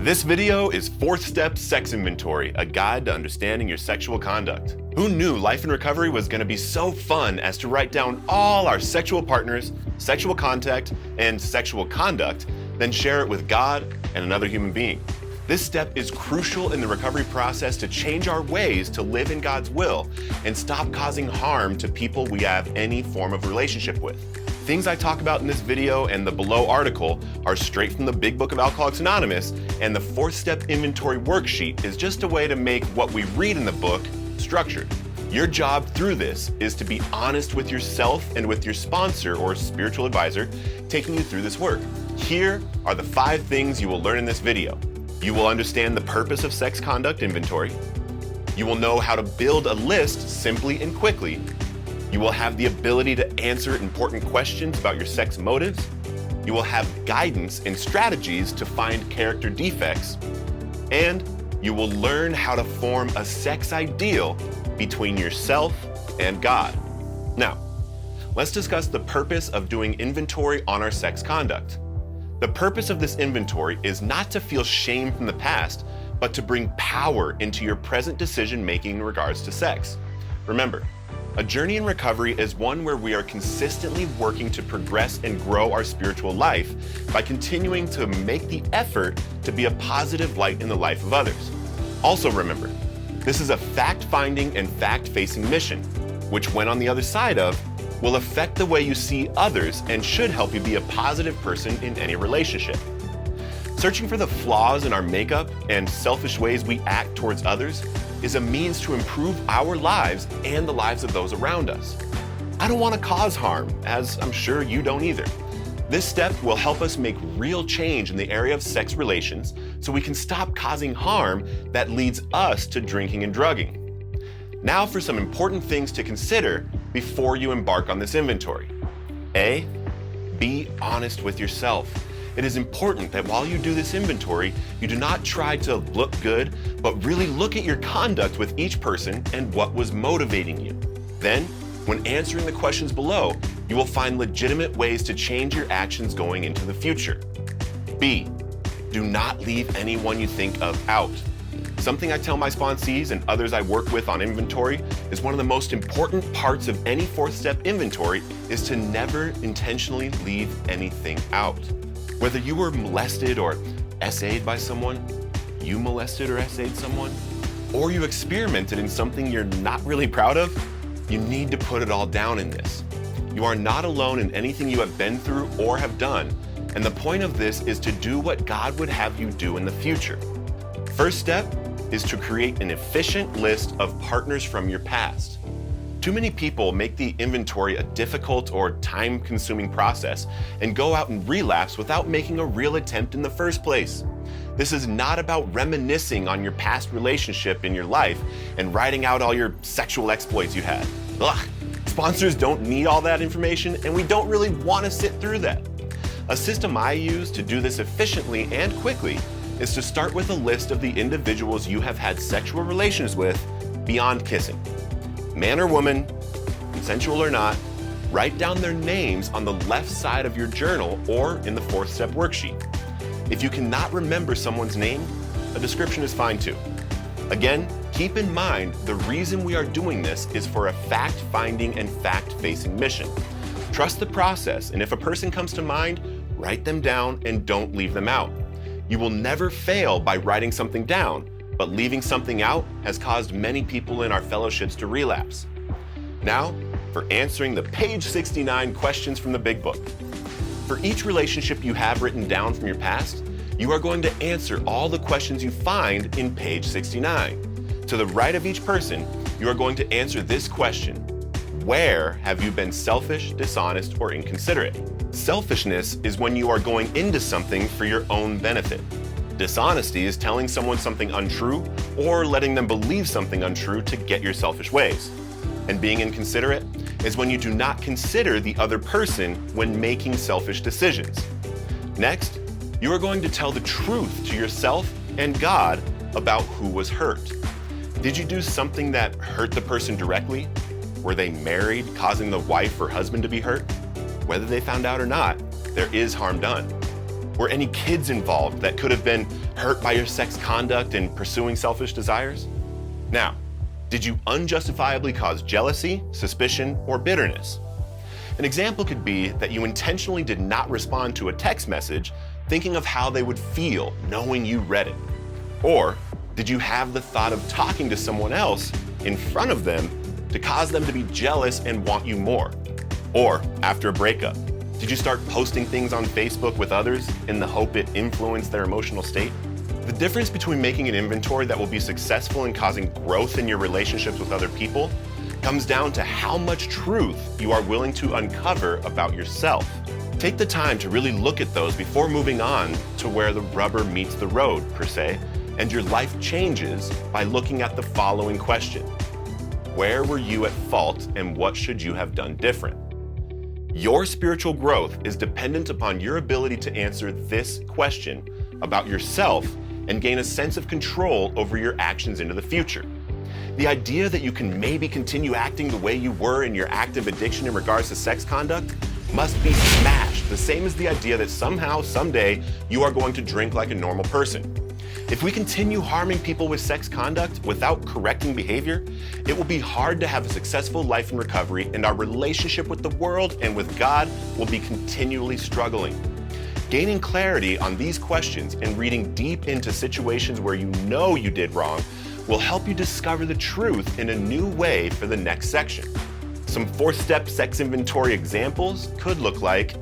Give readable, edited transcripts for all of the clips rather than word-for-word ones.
This video is 4th Step Sex Inventory, a guide to understanding your sexual conduct. Who knew life in recovery was going to be so fun as to write down all our sexual partners, sexual contact, and sexual conduct, then share it with God and another human being? This step is crucial in the recovery process to change our ways to live in God's will and stop causing harm to people we have any form of relationship with. Things I talk about in this video and the below article are straight from the Big Book of Alcoholics Anonymous, and the 4th Step Inventory Worksheet is just a way to make what we read in the book structured. Your job through this is to be honest with yourself and with your sponsor or spiritual advisor taking you through this work. Here are the 5 things you will learn in this video. You will understand the purpose of sex conduct inventory. You will know how to build a list simply and quickly. You will have the ability to answer important questions about your sex motives. You will have guidance and strategies to find character defects. And you will learn how to form a sex ideal between yourself and God. Now, let's discuss the purpose of doing inventory on our sex conduct. The purpose of this inventory is not to feel shame from the past, but to bring power into your present decision-making in regards to sex. Remember, a journey in recovery is one where we are consistently working to progress and grow our spiritual life by continuing to make the effort to be a positive light in the life of others. Also remember, this is a fact-finding and fact-facing mission, which when on the other side of, will affect the way you see others and should help you be a positive person in any relationship. Searching for the flaws in our makeup and selfish ways we act towards others is a means to improve our lives and the lives of those around us. I don't want to cause harm, as I'm sure you don't either. This step will help us make real change in the area of sex relations so we can stop causing harm that leads us to drinking and drugging. Now for some important things to consider before you embark on this inventory. A, be honest with yourself. It is important that while you do this inventory, you do not try to look good, but really look at your conduct with each person and what was motivating you. Then, when answering the questions below, you will find legitimate ways to change your actions going into the future. B, do not leave anyone you think of out. Something I tell my sponsees and others I work with on inventory is one of the most important parts of any 4th step inventory is to never intentionally leave anything out. Whether you were molested or SA'd by someone, you molested or SA'd someone, or you experimented in something you're not really proud of, you need to put it all down in this. You are not alone in anything you have been through or have done, and the point of this is to do what God would have you do in the future. First step is to create an efficient list of partners from your past. Too many people make the inventory a difficult or time-consuming process and go out and relapse without making a real attempt in the first place. This is not about reminiscing on your past relationship in your life and writing out all your sexual exploits you had. Ugh, sponsors don't need all that information, and we don't really want to sit through that. A system I use to do this efficiently and quickly is to start with a list of the individuals you have had sexual relations with beyond kissing. Man or woman, consensual or not, write down their names on the left side of your journal or in the 4th step worksheet. If you cannot remember someone's name, a description is fine too. Again, keep in mind the reason we are doing this is for a fact-finding and fact-facing mission. Trust the process, and if a person comes to mind, write them down and don't leave them out. You will never fail by writing something down, but leaving something out has caused many people in our fellowships to relapse. Now, for answering the page 69 questions from the Big Book. For each relationship you have written down from your past, you are going to answer all the questions you find in page 69. To the right of each person, you are going to answer this question: where have you been selfish, dishonest, or inconsiderate? Selfishness is when you are going into something for your own benefit. Dishonesty is telling someone something untrue or letting them believe something untrue to get your selfish ways. And being inconsiderate is when you do not consider the other person when making selfish decisions. Next, you are going to tell the truth to yourself and God about who was hurt. Did you do something that hurt the person directly? Were they married, causing the wife or husband to be hurt? Whether they found out or not, there is harm done. Were any kids involved that could have been Hurt by your sex conduct and pursuing selfish desires? Now, did you unjustifiably cause jealousy, suspicion, or bitterness? An example could be that you intentionally did not respond to a text message thinking of how they would feel knowing you read it. Or did you have the thought of talking to someone else in front of them to cause them to be jealous and want you more? Or after a breakup, did you start posting things on Facebook with others in the hope it influenced their emotional state? The difference between making an inventory that will be successful in causing growth in your relationships with other people comes down to how much truth you are willing to uncover about yourself. Take the time to really look at those before moving on to where the rubber meets the road, per se, and your life changes by looking at the following question. Where were you at fault and what should you have done different? Your spiritual growth is dependent upon your ability to answer this question about yourself and gain a sense of control over your actions into the future. The idea that you can maybe continue acting the way you were in your active addiction in regards to sex conduct must be smashed, the same as the idea that somehow, someday, you are going to drink like a normal person. If we continue harming people with sex conduct without correcting behavior, it will be hard to have a successful life in recovery, and our relationship with the world and with God will be continually struggling. Gaining clarity on these questions and reading deep into situations where you know you did wrong will help you discover the truth in a new way for the next section. Some 4-step sex inventory examples could look like: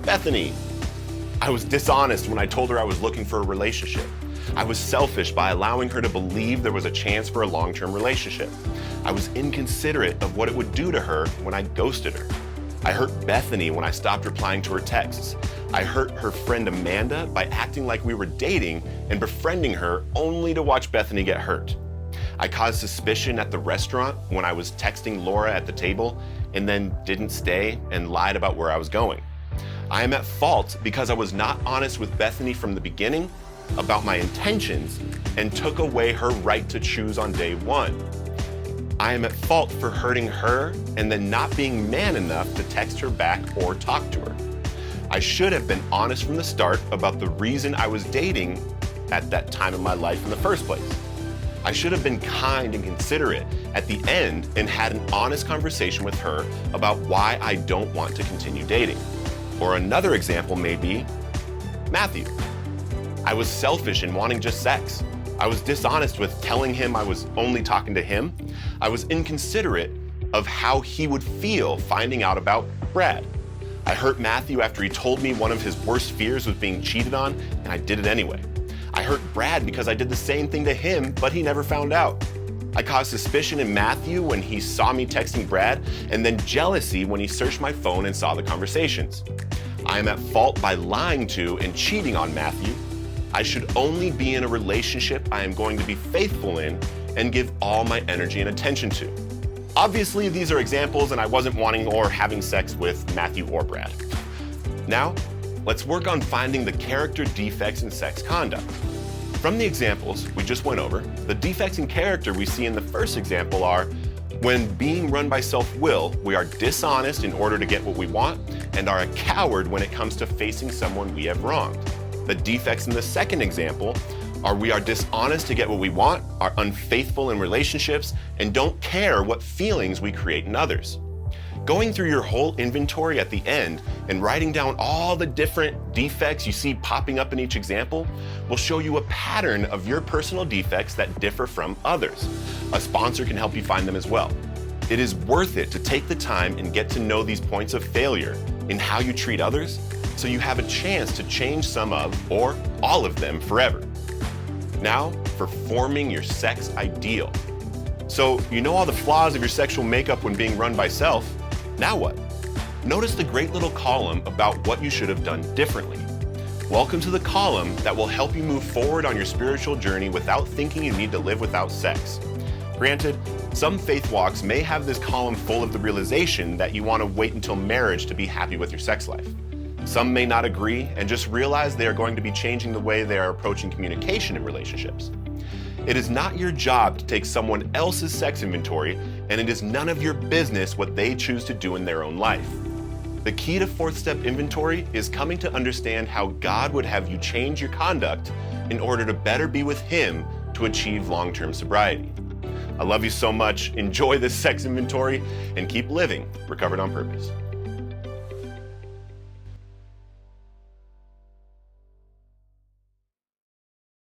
Bethany. I was dishonest when I told her I was looking for a relationship. I was selfish by allowing her to believe there was a chance for a long-term relationship. I was inconsiderate of what it would do to her when I ghosted her. I hurt Bethany when I stopped replying to her texts. I hurt her friend Amanda by acting like we were dating and befriending her only to watch Bethany get hurt. I caused suspicion at the restaurant when I was texting Laura at the table and then didn't stay and lied about where I was going. I am at fault because I was not honest with Bethany from the beginning about my intentions and took away her right to choose on day one. I am at fault for hurting her and then not being man enough to text her back or talk to her. I should have been honest from the start about the reason I was dating at that time in my life in the first place. I should have been kind and considerate at the end and had an honest conversation with her about why I don't want to continue dating. Or another example may be Matthew. I was selfish in wanting just sex. I was dishonest with telling him I was only talking to him. I was inconsiderate of how he would feel finding out about Brad. I hurt Matthew after he told me one of his worst fears was being cheated on, and I did it anyway. I hurt Brad because I did the same thing to him, but he never found out. I caused suspicion in Matthew when he saw me texting Brad, and then jealousy when he searched my phone and saw the conversations. I am at fault by lying to and cheating on Matthew. I should only be in a relationship I am going to be faithful in and give all my energy and attention to. Obviously, these are examples, and I wasn't wanting or having sex with Matthew or Brad. Now, let's work on finding the character defects in sex conduct. From the examples we just went over, the defects in character we see in the first example are: when being run by self-will, we are dishonest in order to get what we want and are a coward when it comes to facing someone we have wronged. The defects in the second example are: we are dishonest to get what we want, are unfaithful in relationships, and don't care what feelings we create in others. Going through your whole inventory at the end and writing down all the different defects you see popping up in each example will show you a pattern of your personal defects that differ from others. A sponsor can help you find them as well. It is worth it to take the time and get to know these points of failure in how you treat others, so you have a chance to change some of or all of them forever. Now, for forming your sex ideal. So you know all the flaws of your sexual makeup when being run by self. Now what? Notice the great little column about what you should have done differently. Welcome to the column that will help you move forward on your spiritual journey without thinking you need to live without sex. Granted, some faith walks may have this column full of the realization that you want to wait until marriage to be happy with your sex life. Some may not agree and just realize they are going to be changing the way they are approaching communication in relationships. It is not your job to take someone else's sex inventory, and it is none of your business what they choose to do in their own life. The key to 4th step inventory is coming to understand how God would have you change your conduct in order to better be with Him to achieve long-term sobriety. I love you so much. Enjoy this sex inventory and keep living recovered on purpose.